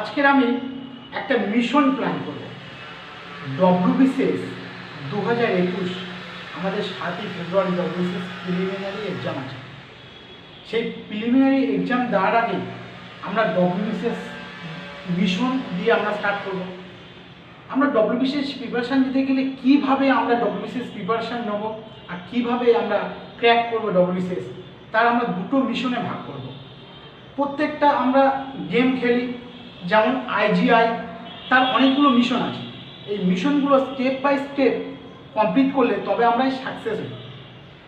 আজকের আমি একটা মিশন প্ল্যান করব। ডব্লিউবিসিএস 2021 আমাদের 7ই ফেব্রুয়ারি ডব্লিউবিসিএস প্রিলিমিনারি এক্সাম আছে। সেই প্রিলিমিনারি এক্সাম দেওয়ার আগে আমরা ডব্লিউবিসিএস মিশন দিয়ে আমরা স্টার্ট করব। আমরা ডব্লিউবিসিএস প্রিপারেশান দিতে গেলে কীভাবে আমরা ডব্লিউবিসিএস প্রিপারেশান নেব আর কীভাবে আমরা ক্র্যাক করব ডব্লিউবিসিএস, তার আমরা দুটো মিশনে ভাগ করব। প্রত্যেকটা আমরা গেম খেলি, যেমন IGI, তার অনেকগুলো মিশন আছে। এই মিশনগুলো স্টেপ বাই স্টেপ কমপ্লিট করলে তবে আমরাই সাকসেস হই।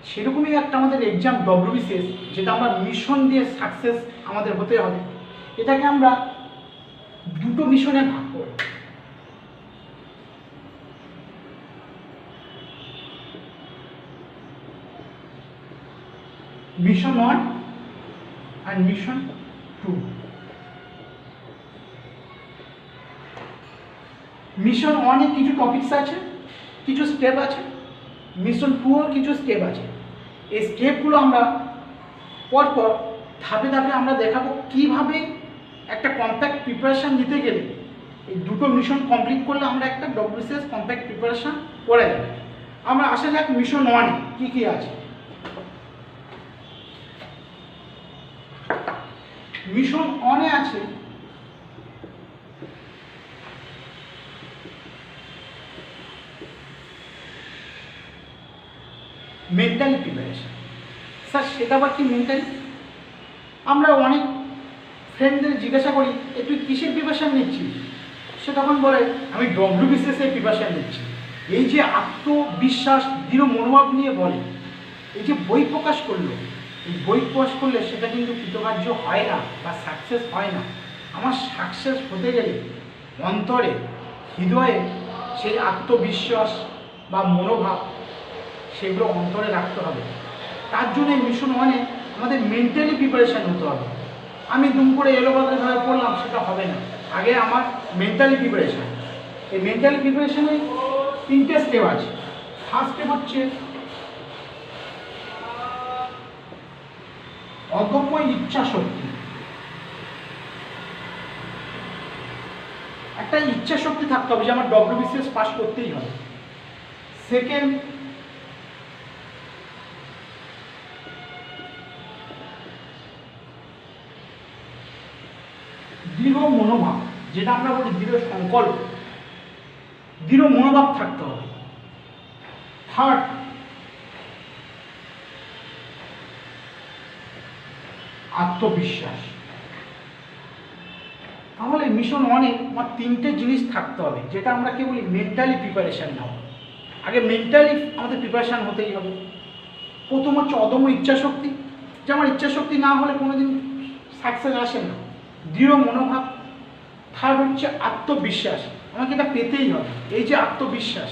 সেরকমই একটা আমাদের এক্সাম ডব্লিউবিসিএস, যেটা আমরা মিশন দিয়ে সাকসেস আমাদের হতে হবে। এটাকে আমরা দুটো মিশনে ভাগ করব। মিশন 1 আর মিশন 2। মিশন 1 এ কিছু টপিকস আছে, কিছু স্টেপ আছে। মিশন 2 এর কিছু স্টেপ আছে। এই স্টেপগুলো আমরা পরপর ধাপে ধাপে আমরা দেখাবো কীভাবে একটা কম্প্যাক্ট প্রিপারেশান নিতে গেলে এই দুটো মিশন কমপ্লিট করলে আমরা একটা ডব্লিউবিসিএস কম্প্যাক্ট প্রিপারেশান করা যাবে। আমরা আসা যাক মিশন 1 কী কী আছে। মিশন 1 এ আছে মেন্টালি প্রিপারেশন। স্যার সেটা আবার কি মেন্টালি? আমরা অনেক ফ্রেন্ডদের জিজ্ঞাসা করি, তুই কিসের প্রিপারেশান নিচ্ছিস? সে তখন বলে আমি ডব্লিউবিসিএস এর প্রিপারেশান নিচ্ছি। এই যে আত্মবিশ্বাস, দৃঢ় মনোভাব নিয়ে বলে, এই যে বই প্রকাশ করলো, এই বই প্রকাশ করলে সেটা কিন্তু কৃতকার্য হয় না বা সাকসেস হয় না। আমার সাকসেস হতে গেলে অন্তরে, হৃদয়ে সেই আত্মবিশ্বাস বা মনোভাব সেগুলো অন্তরে রাখতে হবে। তার জন্য মিশন 1 এ আমাদের মেন্টালি প্রিপারেশান হতে হবে। আমি দুম করে এলোপাতাড়িভাবে পড়লাম, সেটা হবে না। আগে আমার মেন্টালি প্রিপারেশান। এই মেন্টালি প্রিপারেশানে 3টে স্টেপ আছে। ফার্স্ট স্টেপ হচ্ছে অদম্য ইচ্ছা শক্তি। একটা ইচ্ছা শক্তি থাকতে হবে যে আমার ডব্লিউবিসিএস পাস করতেই হবে। সেকেন্ড, দৃঢ় মনোভাব, যেটা আমরা বলি দৃঢ় সংকল্প, দৃঢ় মনোভাব থাকতে হবে। থার্ড, আত্মবিশ্বাস। তাহলে মিশন 1 এ আমার 3টে জিনিস থাকতে হবে, যেটা আমরা কি বলি মেন্টালি প্রিপারেশান নেওয়া। আগে মেন্টালি আমাদের প্রিপারেশান হতেই হবে। প্রথম হচ্ছে অদম্য ইচ্ছাশক্তি, যে আমার ইচ্ছাশক্তি না হলে কোনোদিন সাকসেস আসে না। দৃঢ় মনোভাব। থার্ড হচ্ছে আত্মবিশ্বাস, আমাকে এটা পেতেই হবে। এই যে আত্মবিশ্বাস,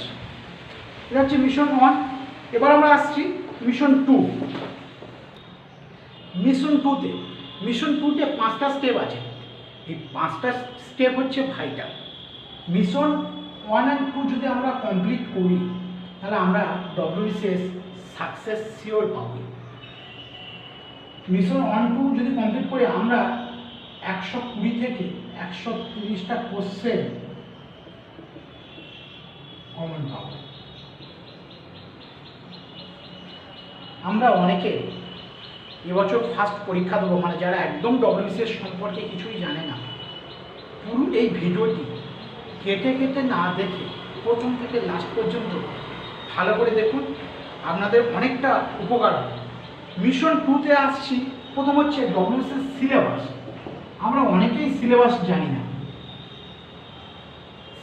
এটা হচ্ছে মিশন 1। এবার আমরা আসছি মিশন 2। মিশন 2তে 5টা স্টেপ আছে। এই 5টা স্টেপ হচ্ছে ভাইটাল। মিশন 1 আর 2 যদি আমরা কমপ্লিট করি, তাহলে আমরা ডব্লিউবিসিএস সাকসেস শিওর পাব। মিশন 1, 2 যদি কমপ্লিট করি, আমরা 120 থেকে 130টা কোশ্চেন কমন পাব। আমরা অনেকে এবছর ফার্স্ট পরীক্ষা দেবো, মানে যারা একদম ডব্লিউবিসিএস সম্পর্কে কিছুই জানে না। পুরো এই ভিডিওটি কেটে কেটে না দেখে প্রথম থেকে লাস্ট পর্যন্ত ভালো করে দেখুন, আপনাদের অনেকটা উপকার হবে। মিশন 2তে আসছি। প্রথম হচ্ছে ডব্লিউবিসিএস সিলেবাস। আমরা অনেকেই সিলেবাস জানি না।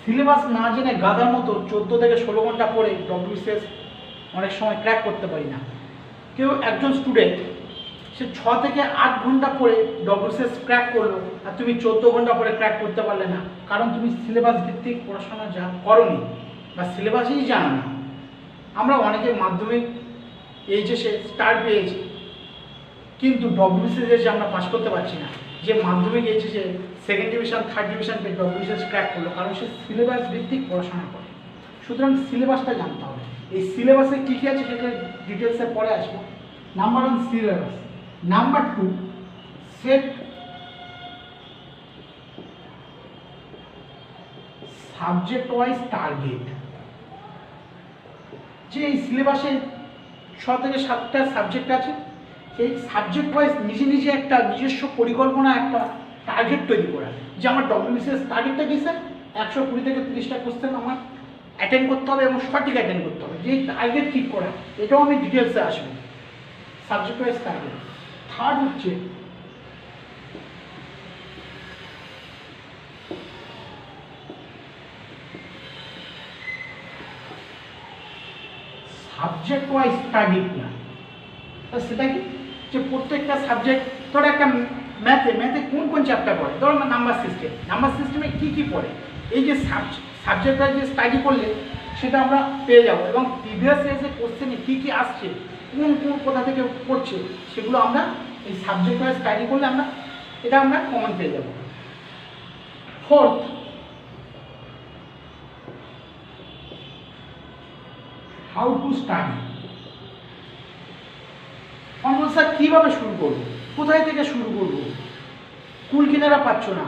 সিলেবাস না জেনে গাধার মতো 14 থেকে 16 ঘন্টা পড়ে ডব্লিউবিসিএস অনেক সময় ক্র্যাক করতে পারি না। কেউ একজন স্টুডেন্ট সে 6 থেকে 8 ঘন্টা পড়ে ডব্লিউবিসিএস ক্র্যাক করলো, আর তুমি 14 ঘন্টা পরে ক্র্যাক করতে পারলে না, কারণ তুমি সিলেবাস ভিত্তিক পড়াশোনা করোনি বা সিলেবাসই জানো না। আমরা অনেকে মাধ্যমিক এইচএসে স্টার পেয়েছি, কিন্তু ডব্লিউবিসিএস আমরা পাস করতে পারছি না। যে মাধ্যমিক এইচএসে 2nd ডিভিশন 3rd ডিভিশন পেয়ে ডব্লিউবিসিএস ক্র্যাক করলো, কারণ সে সিলেবাস ভিত্তিক পড়াশোনা করে। সুতরাং সিলেবাসটা জানতে হবে। এই সিলেবাসে কী কী আছে সেটা ডিটেলসে পরে আসবো। Number 1 syllabus. Number 2 set subject wise target, যে এই সিলেবাসে 6 থেকে 7টা সাবজেক্ট আছে, এই সাবজেক্ট ওয়াইজ নিজে নিজে একটা নিজস্ব পরিকল্পনা, একটা টার্গেট তৈরি করা, যে আমার ডব্লিউবিসিএস টার্গেটটা কি স্যার, 120 থেকে 30টা কোশ্চেন আমার অ্যাটেন্ড করতে হবে এবং সঠিক অ্যাটেন্ড করতে হবে, যে টার্গেট ঠিক করা, এটাও আমি ডিটেলসে আসবো, সাবজেক্ট ওয়াইজ টার্গেট। থার্ড হচ্ছে সাবজেক্ট ওয়াইজ স্টাডি প্ল্যান। সেটা কি, যে প্রত্যেকটা সাবজেক্ট, ধরো একটা ম্যাথে কোন কোন চ্যাপ্টার পড়ে, ধরো নাম্বার সিস্টেমে কী কী পড়ে, এই যে সাবজেক্ট ওয়াইজ যে স্টাডি করলে সেটা আমরা পেয়ে যাবো, এবং প্রিভিয়াস ইয়ার্সে কোশ্চেনে কী কী আসছে, কোন কোন কোথা থেকে পড়ছে, সেগুলো আমরা এই সাবজেক্ট ওয়াইজ স্টাডি করলে এটা আমরা কমন পেয়ে যাবো। Fourth, how to study. আমরা স্যার কীভাবে শুরু করবো, কোথায় থেকে শুরু করবো, কুল কিনারা পাচ্ছ না,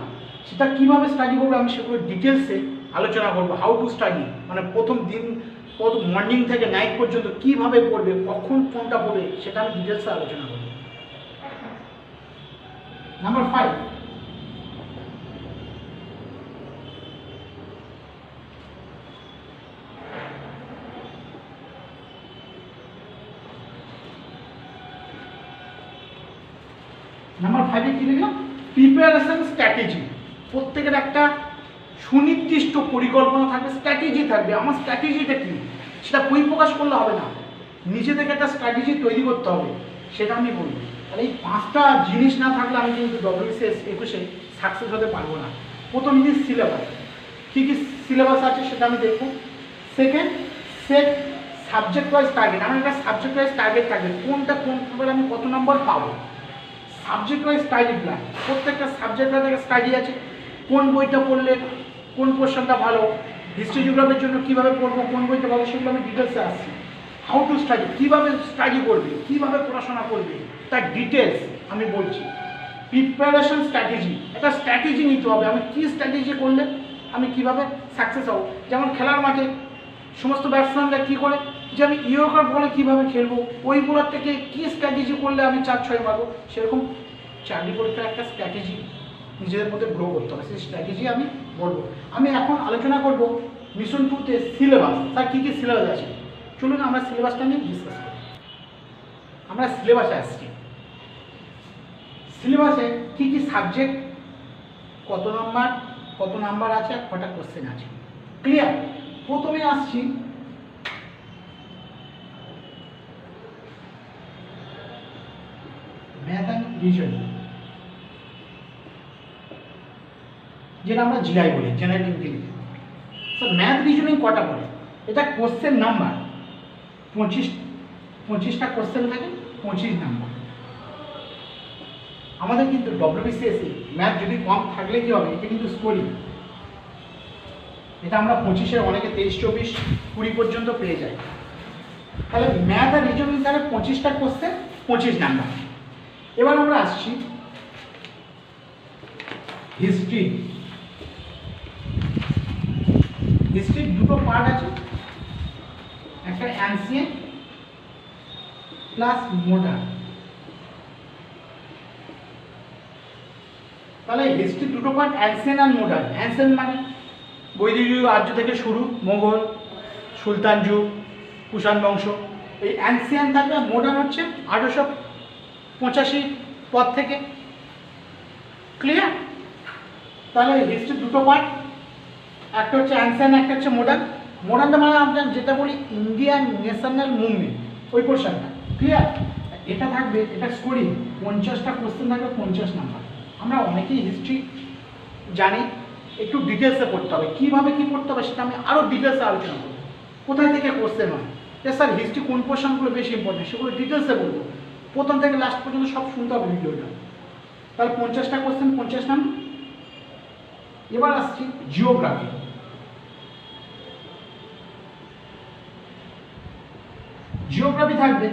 সেটা কীভাবে স্টাডি করবো, আমি সেগুলো ডিটেলসে আলোচনা করবো। হাউ টু স্টাডি মানে প্রথম মর্নিং থেকে নাইট পর্যন্ত কীভাবে পড়বে, কখন কোনটা পড়বে, সেটা আমি ডিটেলসে আলোচনা করবো। নাম্বার 5, নাম্বার 5-এ কী লিখলাম, প্রিপারেশন স্ট্র্যাটেজি। প্রত্যেকের একটা সুনির্দিষ্ট পরিকল্পনা থাকবে, স্ট্র্যাটেজি থাকবে। আমার স্ট্র্যাটেজিটা কী, সেটা বই প্রকাশ করলে হবে না, নিজে থেকে একটা স্ট্র্যাটেজি তৈরি করতে হবে, সেটা আমি বলবো। তাহলে এই 5টা জিনিস না থাকলে আমি কিন্তু ডব্লিউবিসিএস 21-এ সাকসেস হতে পারবো না। প্রথম জিনিস সিলেবাস, কী কী সিলেবাস আছে সেটা আমি দেখবো। Second, set subject wise target. আমার একটা সাবজেক্ট ওয়াইজ টার্গেট থাকবে, কোনটা কোন আমি কত নম্বর পাবো। সাবজেক্ট ওয়াইজ স্টাডি প্ল্যান, প্রত্যেকটা সাবজেক্ট ওয়াইজ স্টাডি আছে, কোন বইটা পড়লে কোন পোর্শনটা ভালো, হিস্ট্রি জিওগ্রাফির জন্য কীভাবে পড়বো, কোন বইটা ভালো, সেগুলো আমি ডিটেলসে আসছি। হাউ টু স্টাডি, কীভাবে স্টাডি করবে, কীভাবে পড়াশোনা করবে, তার ডিটেলস আমি বলছি। প্রিপারেশন স্ট্র্যাটেজি, একটা স্ট্র্যাটেজি নিতে হবে, আমি কী স্ট্র্যাটেজি করলে আমি কীভাবে সাকসেস হব। যেমন খেলার মাঠে সমস্ত ব্যাটসম্যানরা কী করে, যে আমি ইয়র্কার বলে কীভাবে খেলবো, ওই বোলার থেকে কী স্ট্র্যাটেজি করলে আমি 4-6 মারবো, সেরকম চাকরি পরীক্ষার একটা স্ট্র্যাটেজি নিজেদের মধ্যে গ্রো করতে হবে, সেই স্ট্র্যাটেজি আমি বলবো। আমি এখন আলোচনা করব মিশন 2-তে সিলেবাস, তার কী কী সিলেবাস আছে। চলুন আমরা সিলেবাসটা নিয়ে ডিসকাস করি। আমরা সিলেবাসে আসছি, সিলেবাসে কী কী সাবজেক্ট, কত নাম্বার আছে, আর কটা কোশ্চেন আছে, ক্লিয়ার। প্রথমে আসছি ম্যাথ অ্যান্ড রিজনিং, যেটা আমরা জিআই বলি, জেনারেল ইন্টেলিজেন্স। তো ম্যাথ রিজনিং কটা পড়ে, এটা কোশ্চেন নাম্বার 25টা কোশ্চেন থাকে, 25 নাম্বার। আমাদের কিন্তু ডব্লিউবিসিএসে ম্যাথ যদি কম থাকলে কী হবে, এটা কিন্তু স্কোরিং, এটা আমরা 25-এর অনেকে 23, 24, 20 পর্যন্ত পেয়ে যাই। তাহলে ম্যাথ আর রিজনিং তাহলে 25টা কোশ্চেন, 25 নাম্বার। এবার আমরা আসছি হিস্ট্রি। হিস্ট্রির দুটো পার্ট আছে, একটা অ্যানসিয়েন্ট প্লাস মডার্ন। তাহলে হিস্ট্রির দুটো পার্ট, অ্যানসিয়েন্ট আর মডার্ন। অ্যানসিয়েন্ট মানে বৈদিক যুগ, আর্য থেকে শুরু, মোগল, সুলতান যুগ, কুষাণ বংশ। এই অ্যানসিয়েন্ট থাকবে, মডার্ন হচ্ছে 1885 পর থেকে, ক্লিয়ার। তাহলে হিস্ট্রির দুটো পার্ট, একটা হচ্ছে অ্যানসিয়েন্ট, একটা হচ্ছে মডার্ন। মডার্নটা মানে আমরা যেটা বলি ইন্ডিয়ান ন্যাশনাল মুভমেন্ট, ওই পোর্শনটা, ক্লিয়ার। এটা থাকবে, এটা স্কোরিং 50টা কোশ্চেন থাকবে, 50 নাম্বার। আমরা অনেকেই হিস্ট্রি জানি, একটু ডিটেলসে পড়তে হবে, কীভাবে কী পড়তে হবে সেটা আমি আরও ডিটেলসে আলোচনা করবো। কোথায় থেকে কোশ্চেন হয়, যে স্যার হিস্ট্রি কোন পোর্শনগুলো বেশি ইম্পর্টেন্ট, সেগুলো ডিটেলসে বলবো। প্রথম থেকে লাস্ট পর্যন্ত সব শুনতে হবে ভিডিওটা। তাহলে 50টা কোশ্চেন, 50 নাম্বার। এবার আসছি জিওগ্রাফি। জিওগ্রাফি থাকবে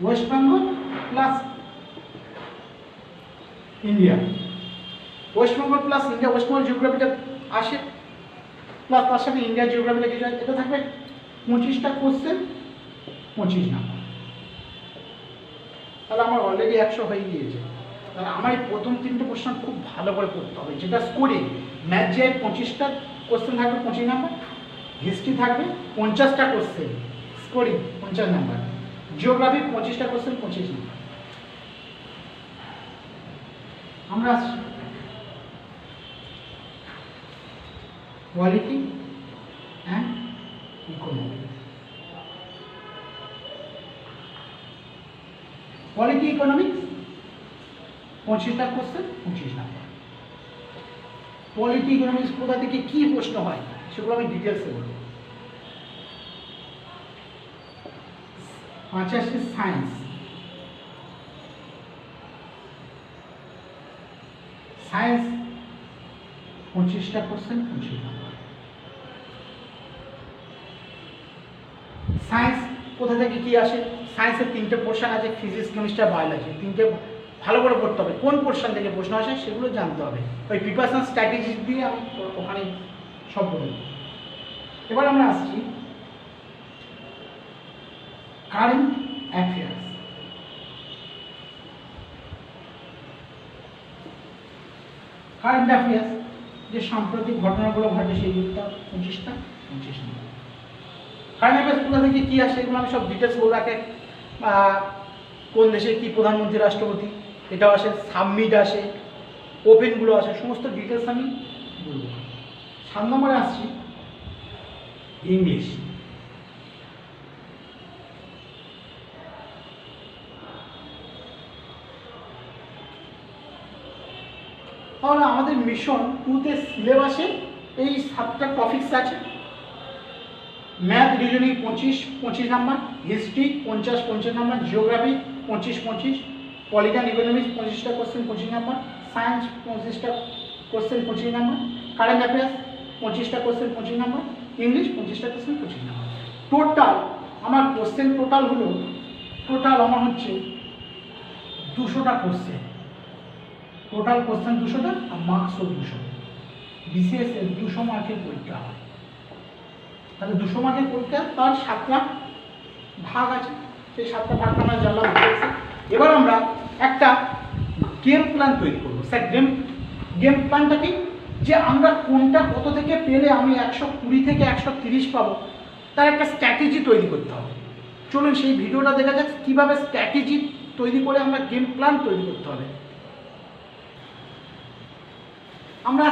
West Bengal plus India. West Bengal plus India, West Bengal জিওগ্রাফিটা আসে, প্লাস তার সাথে ইন্ডিয়া জিওগ্রাফি লিখে যায়, এটা থাকবে 25টা কোশ্চেন 25 নাম্বার। তাহলে আমার অলরেডি 100 হয়ে গিয়েছে। তাহলে আমার এই প্রথম 3টে কোশ্চেন খুব ভালো করে করতে হবে, যেটা স্কোরিং। ম্যাথ যে 25টা কোশ্চেন থাকবে 25 নাম্বার, হিস্ট্রি থাকবে 50টা কোশ্চেন স্কোরিং 50 নাম্বার, জিওগ্রাফি 25টা কোশ্চেন 25 নাম্বার। আমরা quality and economics. Quality economics 25টা কোশ্চেন 25 নাম্বার। কোয়ালিটি ইকোনমিক্স কোথা থেকে কী প্রশ্ন হয় সেগুলো আমি ডিটেলসে বলবো। 5 আসছে সায়েন্স, সায়েন্স 25টা কোশ্চেন 25 নাম্বার। সায়েন্স কোথা থেকে কি আসে? সায়েন্সের 3টে পোর্শন আছে, ফিজিক্স, কেমিস্ট্রি, বায়োলজি। 3টে ভালো করে পড়তে হবে, কোন পোর্শন থেকে প্রশ্ন আসে সেগুলো জানতে হবে। ওই প্রিপারেশন স্ট্র্যাটেজি দিয়ে আমি ওখানে সব বলব। এবার আমরা আসছি কারেন্ট অ্যাফেয়ার্স। কারেন্ট অ্যাফেয়ার্স যে সাম্প্রতিক ঘটনাগুলো ঘটে সেইগুলোটা 25টা 25 নাম্বার। কারেন্ট অ্যাফেয়ার্স কোথা থেকে কী আসে এগুলো আমি সব ডিটেলস বলবো। কোন দেশে কী প্রধানমন্ত্রী, রাষ্ট্রপতি, এটাও আসে, সাবমিট আসে, ওপেনগুলো আসে, সমস্ত ডিটেলস আমি বলবো। 7 নম্বরে আসছি ইংলিশ। তাহলে আমাদের মিশন 2তে সিলেবাসে এই 7টা টপিকস আছে। Math reasoning 25 number, history 50 number, geography 25, political economics 25টা কোশ্চেন 25 নাম্বার, সায়েন্স 25টা কোশ্চেন 25 নাম্বার, কারেন্ট অ্যাফেয়ার্স 25টা কোশ্চেন 25 নাম্বার, ইংলিশ 25টা কোশ্চেন 25 নাম্বার। টোটাল আমার কোশ্চেন টোটাল আমার হচ্ছে 200টা কোশ্চেন। টোটাল কোশ্চেন 200টা আর মার্কসও 200। বিসিএস 200 মার্কের পরীক্ষা হয়। তাহলে 200 মার্কের পরীক্ষা, তার 7টা ভাগ আছে, সেই 7টা ভাগ আমরা জানলাম। এবার আমরা একটা গেম প্ল্যান তৈরি করবো। স্যার গেম প্ল্যানটা কি? যে আমরা কোনটা কত থেকে পেলে আমি 120 থেকে 130 পাবো, তার একটা স্ট্র্যাটেজি তৈরি করতে হবে। চলুন সেই ভিডিওটা দেখা যাক কীভাবে স্ট্র্যাটেজি তৈরি করে আমরা গেম প্ল্যান তৈরি করতে হবে। আমরা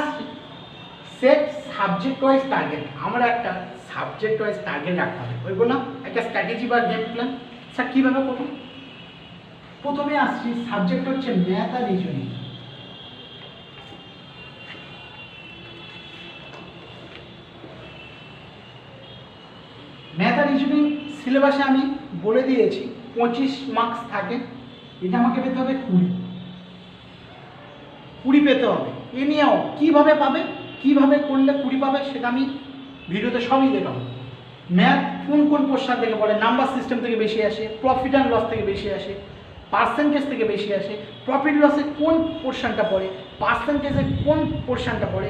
সেট সাবজেক্ট ওয়াইজ টার্গেট, আমরা একটা সাবজেক্ট ওয়াইজ টার্গেট রাখতে হবে। ওই বললাম একটা স্ট্র্যাটেজি বা গেম প্ল্যান। স্যার কীভাবে করবো? প্রথমে আসছি, সাবজেক্ট হচ্ছে ম্যাথ আর রিজনিং। ম্যাথ আর রিজনিং সিলেবাসে আমি বলে দিয়েছি 25 মার্কস থাকে, এটা আমাকে পেতে হবে 20 পেতে হবে। এ নিয়েও কীভাবে পাবে, কীভাবে করলে 20 পাবে সেটা আমি ভিডিওতে সবই দেখাবো। ম্যাথ কোন পোর্শন থেকে পড়ে, নাম্বার সিস্টেম থেকে বেশি আসে, প্রফিট অ্যান্ড লস থেকে বেশি আসে, পার্সেন্টেজ থেকে বেশি আসে, প্রফিট লসে কোন পোর্শনটা পড়ে, পার্সেন্টেজে কোন পোর্শনটা পড়ে,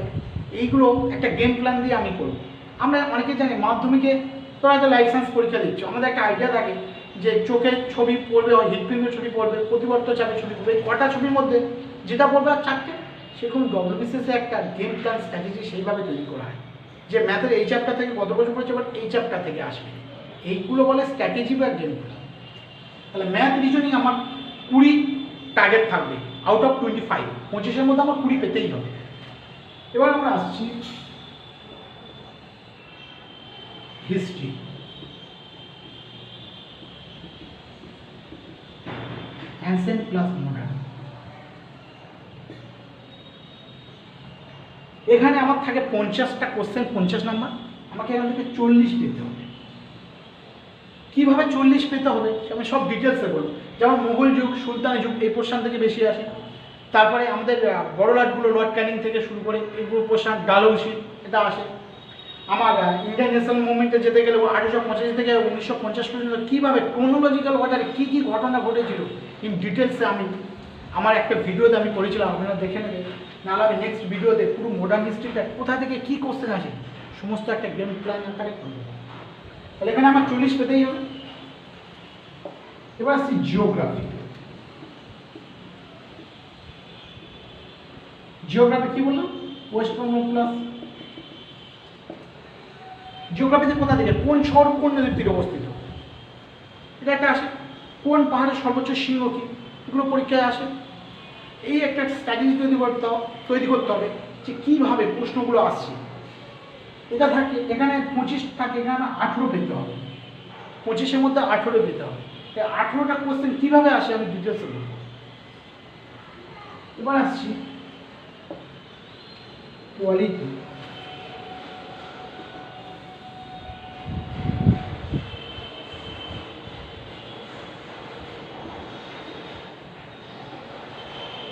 এইগুলো একটা গেম প্ল্যান দিয়ে আমি করব। আমরা অনেকে জানি মাধ্যমিকে তোরা একটা লাইসেন্স পরীক্ষা দিচ্ছ, আমাদের একটা আইডিয়া থাকে যে চোখের ছবি পড়বে, হৃৎপিণ্ডের ছবি পড়বে, প্রতিবর্ত চাপের ছবি পড়বে, কটা ছবির মধ্যে যেটা পড়বে আর 4টে। সেরকম ডব্লিউবিসিএসে একটা গেম প্ল্যান স্ট্র্যাটেজি সেইভাবে তৈরি করা হয় যে ম্যাথের এই চ্যাপ্টার থেকে কত বছর পড়েছে, বাট এই চ্যাপ্টার থেকে আসবে, এইগুলো বলে স্ট্র্যাটেজি বা গেম প্ল্যান। তাহলে ম্যাথ রিজনিং আমার 20 টার্গেট থাকবে আউট অফ 25। 25-এর মধ্যে আমার 20 পেতেই হবে। এবার আমরা আসছি হিস্ট্রি। Ancient plus modern. এখানে আমার থাকে 50টা কোশ্চেন 50 নাম্বার, আমাকে এখান থেকে 40 পেতে হবে। কীভাবে 40 পেতে হবে আমি সব ডিটেলসে বলবো। যেমন মুঘল যুগ, সুলতানি যুগ, এই পোর্শন থেকে বেশি আসে। তারপরে আমাদের বড় লাটগুলো, লর্ড ক্যানিং থেকে শুরু করে এইগুলো পোর্শন, ডালহৌসি এটা আসে। আমার ইন্ডিয়ান ন্যাশনাল মুভমেন্টে যেতে গেলে 1885 থেকে 1950 পর্যন্ত কীভাবে ক্রোনোলজিক্যাল অর্ডারে কী কী ঘটনা ঘটেছিল ইন ডিটেলসে আমি আমার একটা ভিডিওতে আমি করেছিলাম, আপনারা দেখে নেবেন, নাহলে আমি নেক্সট ভিডিওতে পুরো মডার্ন হিস্ট্রিটা কোথা থেকে কী কোশ্চেন আছে সমস্ত একটা গেম প্ল্যান আকারে করবো। তাহলে এখানে আমার 40 পেতেই হবে। এবার আসছি জিওগ্রাফি। জিওগ্রাফি কি বললাম? ওয়েস্টবেঙ্গল প্লাস জিওগ্রাফিতে কোথা থেকে কোন শহর কোন নদীর তীরে অবস্থিত, এটা একটা আসে। কোন পাহাড়ের সর্বোচ্চ শৃঙ্গ কি, এগুলো পরীক্ষায় আসে। এই একটা স্ট্র্যাটেজি তৈরি করতে হবে যে কীভাবে প্রশ্নগুলো আসছে। এটা থাকে এখানে 25 থাকে, এখানে 18 পেতে হবে। 25-এর মধ্যে 18 পেতে হবে। এই 18টা কোশ্চেন কীভাবে আসে আমি ডিটেলসে বলবো। এবার আসছি কোয়ালিটি।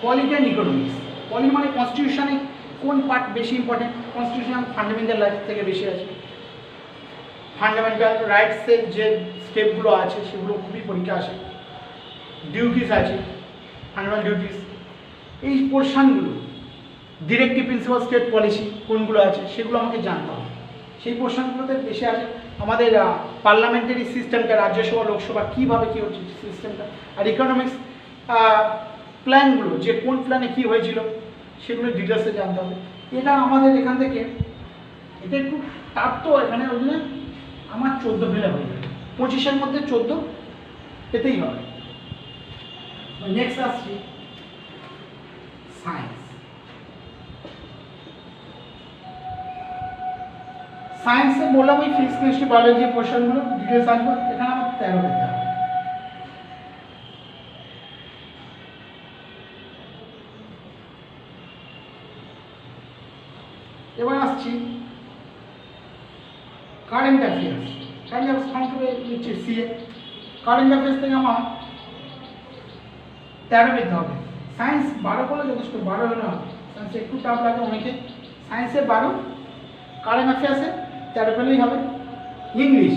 Polity and economics. পলি মানে কনস্টিটিউশনে কোন পার্ট বেশি ইম্পর্টেন্ট, কনস্টিটিউশন ফান্ডামেন্টাল রাইটস থেকে বেশি আছে। ফান্ডামেন্টাল রাইটসের যে স্টেপগুলো আছে সেগুলো খুবই পরীক্ষা আসে। ডিউটিস আছে, ফান্ডামেন্টাল ডিউটিস, এই পোর্শনগুলো ডিরেক্টিভ প্রিন্সিপাল স্টেট পলিসি কোনগুলো আছে সেগুলো আমাকে জানতে হবে। সেই পোর্শনগুলোতে বেশি আছে। আমাদের পার্লামেন্টারি সিস্টেমটা, রাজ্যসভা লোকসভা কীভাবে কী হচ্ছে সিস্টেমটা। আর ইকোনমিক্স প্ল্যানগুলো, যে কোন প্ল্যানে কী হয়েছিল সেগুলো ডিটেলসে জানতে হবে। এটা আমাদের এখান থেকে এটা একটু টাফ, তো এখানে ওই জন্য আমার 14 পেলে হয়ে যাবে। 25-এর মধ্যে 14 পেতেই হবে। নেক্সট আসছি সায়েন্স। সায়েন্সে বললাম ওই ফিজিক্স কেমিস্ট্রি বায়োলজি পোর্শনগুলো ডিটেলস আসবে। এখানে আমার 13 পেতে হবে। এবার আসছি কারেন্ট অ্যাফেয়ার্স। কারেন্ট অ্যাফেয়ার্স সংক্ষেপে লিখছি সিএ। কারেন্ট অ্যাফেয়ার্স থেকে আমার 13 পেতে হবে। সায়েন্স 12 করলে যথেষ্ট, 12 হলে হবে। সায়েন্স একটু টাফ লাগে অনেকে, সায়েন্সে 12, কারেন্ট অ্যাফেয়ার্সে 13 পেলেই হবে। ইংলিশ,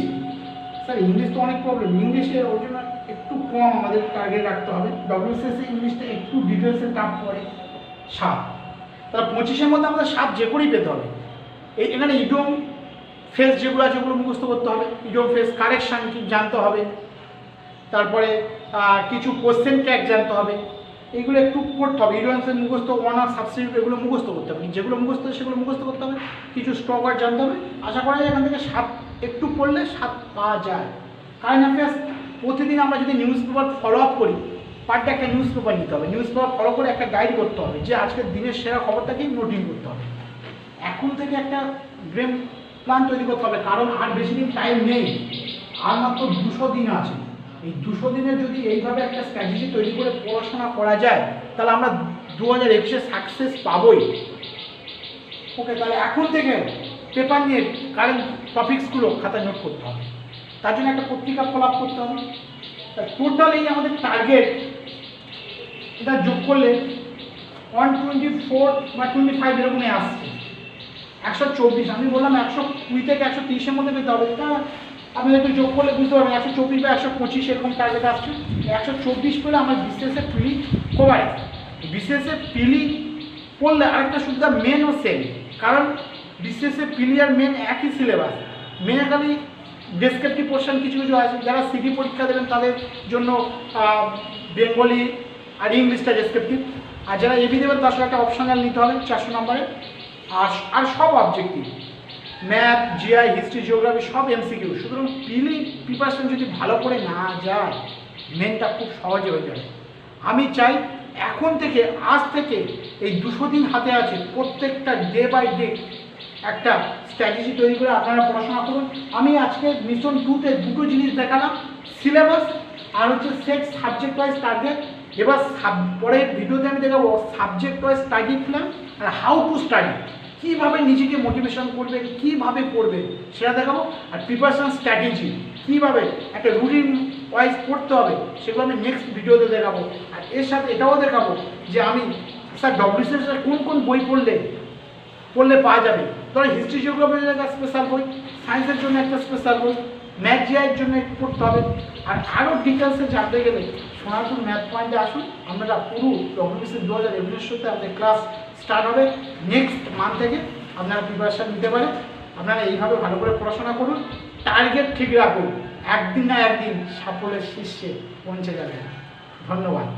স্যার ইংলিশ তো অনেক প্রবলেম, ইংলিশের ওই জন্য একটু কম আমাদের টার্গেট রাখতে হবে। ডব্লিউসিএসসি ইংলিশটা একটু ডিটেলসে টাফ পড়ে। 7, তাহলে 25-এর মধ্যে আমাদের 7 যে করেই পেতে হবে। এখানে ইডিয়ম ফ্রেজ যেগুলো আছে ওগুলো মুখস্থ করতে হবে। ইডিয়ম ফ্রেজ কারেকশান কি জানতে হবে, তারপরে কিছু কোশ্চেন ট্র্যাক জানতে হবে, এইগুলো একটু পড়তে হবে। ইডিয়ম ফ্রেজ মুখস্থ, ওয়ানার সাবস্টিটিউট এগুলো মুখস্থ করতে হবে। যেগুলো মুখস্থ সেগুলো মুখস্থ করতে হবে। কিছু স্টক ওয়ার্ড জানতে হবে। আশা করা যায় এখান থেকে 7 একটু পড়লে 7 পাওয়া যায়। কারেন্ট অ্যাফেয়ার্স প্রতিদিন আমরা যদি নিউজ পেপার ফলো আপ করি, পার ডে একটা নিউজ পেপার নিতে হবে। নিউজ পেপার ফলো করে একটা গাইড করতে হবে যে আজকের দিনের সেরা খবরটাকেই নোটিং করতে হবে। এখন থেকে একটা গেম প্ল্যান তৈরি করতে হবে, কারণ আর বেশি দিন টাইম নেই, আর মাত্র 200 দিন আছে। এই 200 দিনে যদি এইভাবে একটা স্ট্র্যাটেজি তৈরি করে পড়াশোনা করা যায় তাহলে আমরা 2021-এ সাকসেস পাবোই। ওকে, তাহলে এখন থেকে পেপার নিয়ে কারেন্ট টপিকসগুলো খাতায় নোট করতে হবে। তার জন্য একটা পত্রিকা ফলো আপ করতে হবে। টোটাল এই আমাদের টার্গেট, এটা যোগ করলে 124 বা 25 এরকমই আসছে। 124, আমি বললাম 120 থেকে 130-এর মধ্যে পেতে হবে। এটা আপনি একটু যোগ করলে বুঝতে পারবেন 124 বা 125 এরকম টার্গেট আসছে। 124 পেলে আমার বিসিএসের প্রিলি কভারেজ। বিসিএসের প্রিলি পড়লে আরেকটা সুবিধা, মেন ও সেম, কারণ বিসিএসের প্রিলি আর মেন একই সিলেবাস। মেনে খালি ডেসক্রিপটিভ পোর্শন কিছু কিছু আছে। যারা সিটি পরীক্ষা দেবেন তাদের জন্য বেঙ্গলি আর ইংলিশটা ডেসক্রিপটিভ, আর যারা এবি দেবেন তার সঙ্গে একটা অপশনাল নিতে হবে 400 নম্বরে। আর সব objective, math, GI, history, geography সব এমসিকিউ। সুতরাং প্রিপারেশন যদি ভালো করে না যায় মেনটা খুব সহজে হয়ে যাবে। আমি চাই এখন থেকে, আজ থেকে এই 200 দিন হাতে আছে, প্রত্যেকটা ডে বাই ডে একটা স্ট্র্যাটেজি তৈরি করে আপনারা পড়াশোনা করুন। আমি আজকে মিশন 2-তে দুটো জিনিস দেখালাম, সিলেবাস আর হচ্ছে সেট সাবজেক্ট ওয়াইজ টার্গেট। এবার পরের ভিডিওতে আমি দেখাবো সাবজেক্ট ওয়াইজ স্টাডি প্ল্যান আর হাউ টু স্টাডি, কীভাবে নিজেকে মোটিভেশন করবে, কীভাবে পড়বে সেটা দেখাবো। আর প্রিপারেশন স্ট্র্যাটেজি কীভাবে একটা রুটিন ওয়াইজ পড়তে হবে সেগুলো আমি নেক্সট ভিডিওতে দেখাবো। আর এর সাথে এটাও দেখাবো যে আমি স্যার ডব্লিউসিএস কোন কোন বই পড়লে পাওয়া যাবে। ধরো হিস্ট্রি জিওগ্রাফির একটা স্পেশাল বই, সায়েন্সের জন্য একটা স্পেশাল বই, ম্যাথ জিআইয়ের জন্য একটু পড়তে হবে। আর আরও ডিটেলসে জানতে গেলে সোনারপুর ম্যাথ পয়েন্টে আসুন, আমরা পুরো ডব্লিউবিসি 2019 সাথে আমাদের ক্লাস স্টার্ট হবে নেক্সট মান্থ থেকে। আপনারা প্রিপারেশান নিতে পারেন। আপনারা এইভাবে ভালো করে পড়াশোনা করুন, টার্গেট ঠিক রাখুন, একদিন না একদিন সাফল্যের শীর্ষে পৌঁছে যাবেন। ধন্যবাদ।